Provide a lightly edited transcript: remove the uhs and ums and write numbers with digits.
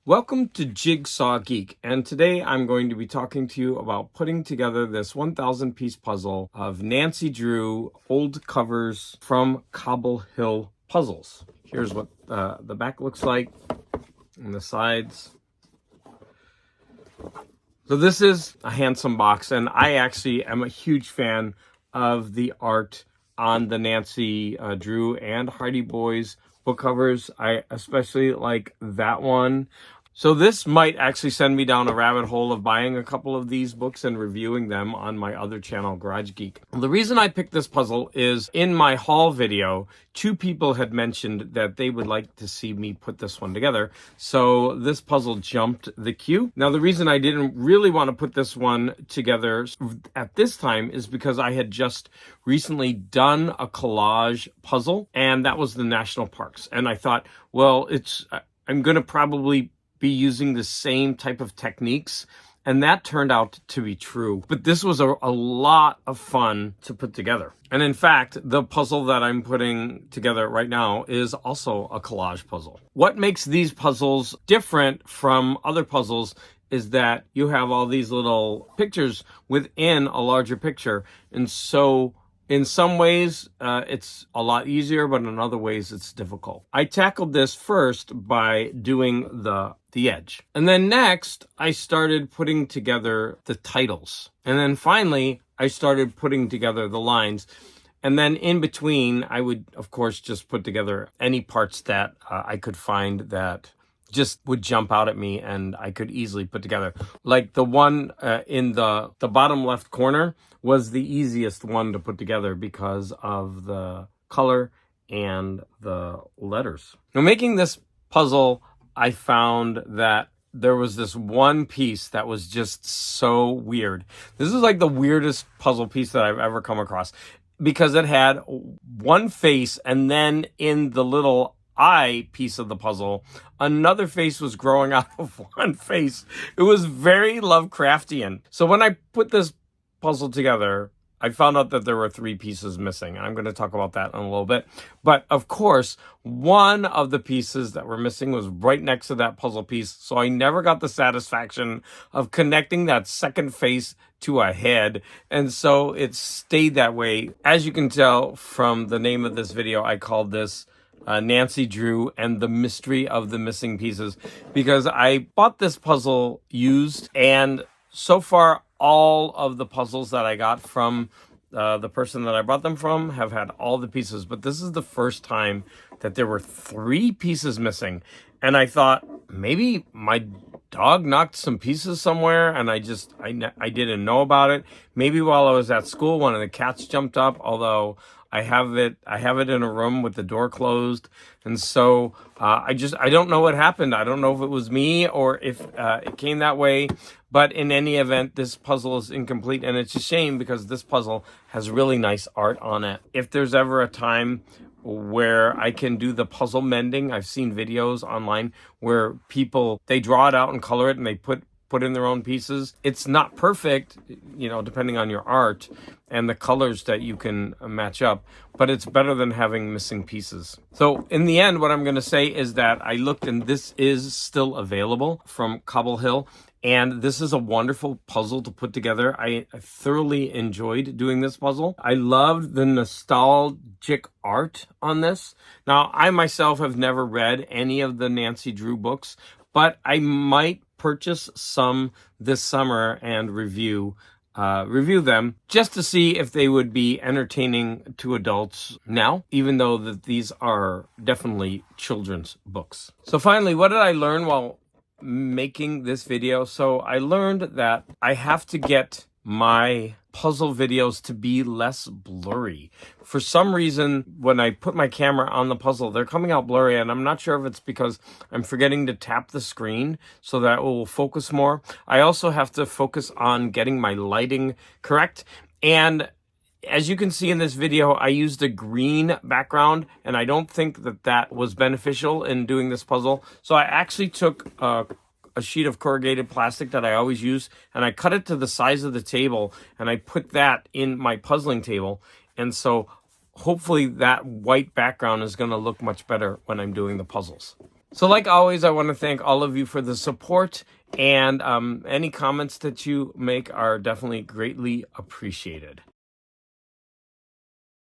Welcome to Jigsaw Geek, and today I'm going to be talking to you about putting together this 1,000 piece puzzle of Nancy Drew old covers from Cobble Hill puzzles. Here's what the back looks like and the sides. So this is a handsome box, and I actually am a huge fan of the art on the Nancy Drew and Hardy Boys book covers. I especially like that one. So this might actually send me down a rabbit hole of buying a couple of these books and reviewing them on my other channel, Garage Geek. The reason I picked this puzzle is in my haul video, 2 people had mentioned that they would like to see me put this one together. So this puzzle jumped the queue. Now, the reason I didn't really want to put this one together at this time is because I had just recently done a collage puzzle, and that was the national parks. And I thought, well, I'm going to probably be using the same type of techniques, and that turned out to be true. But this was a lot of fun to put together. And in fact, the puzzle that I'm putting together right now is also a collage puzzle. What makes these puzzles different from other puzzles is that you have all these little pictures within a larger picture, and so in some ways, it's a lot easier, but in other ways, it's difficult. I tackled this first by doing the edge. And then next, I started putting together the titles. And then finally, I started putting together the lines. And then in between, I would, of course, just put together any parts that I could find that just would jump out at me and I could easily put together. Like the one in the bottom left corner was the easiest one to put together because of the color and the letters. Now, making this puzzle, I found that there was this one piece that was just so weird. This is like the weirdest puzzle piece that I've ever come across because it had one face, and then in the little eye piece of the puzzle, another face was growing out of one face. It was very Lovecraftian. So when I put this puzzle together, I found out that there were 3 pieces missing. I'm going to talk about that in a little bit. But of course, one of the pieces that were missing was right next to that puzzle piece. So I never got the satisfaction of connecting that second face to a head. And so it stayed that way. As you can tell from the name of this video, I called this Nancy Drew and the Mystery of the Missing Pieces, because I bought this puzzle used, and so far all of the puzzles that I got from the person that I bought them from have had all the pieces, but this is the first time that there were 3 pieces missing. And I thought maybe my dog knocked some pieces somewhere and I didn't know about it. Maybe while I was at school, one of the cats jumped up, although I have it in a room with the door closed. And so I don't know what happened. I don't know if it was me or if it came that way. But in any event, this puzzle is incomplete. And it's a shame because this puzzle has really nice art on it. If there's ever a time where I can do the puzzle mending, I've seen videos online where people, they draw it out and color it and they put in their own pieces. It's not perfect, depending on your art and the colors that you can match up, but it's better than having missing pieces. So in the end, what I'm going to say is that I looked, and this is still available from Cobble Hill. And this is a wonderful puzzle to put together. I thoroughly enjoyed doing this puzzle. I loved the nostalgic art on this. Now, I myself have never read any of the Nancy Drew books, but I might purchase some this summer and review them just to see if they would be entertaining to adults now, even though that these are definitely children's books. So finally, what did I learn while making this video? So I learned that I have to get my puzzle videos to be less blurry. For some reason, when I put my camera on the puzzle, they're coming out blurry, and I'm not sure if it's because I'm forgetting to tap the screen so that it will focus more. I also have to focus on getting my lighting correct. And as you can see in this video, I used a green background, and I don't think that was beneficial in doing this puzzle. So I actually took a sheet of corrugated plastic that I always use, and I cut it to the size of the table, and I put that in my puzzling table. And so hopefully that white background is going to look much better when I'm doing the puzzles. So like always, I want to thank all of you for the support, and any comments that you make are definitely greatly appreciated.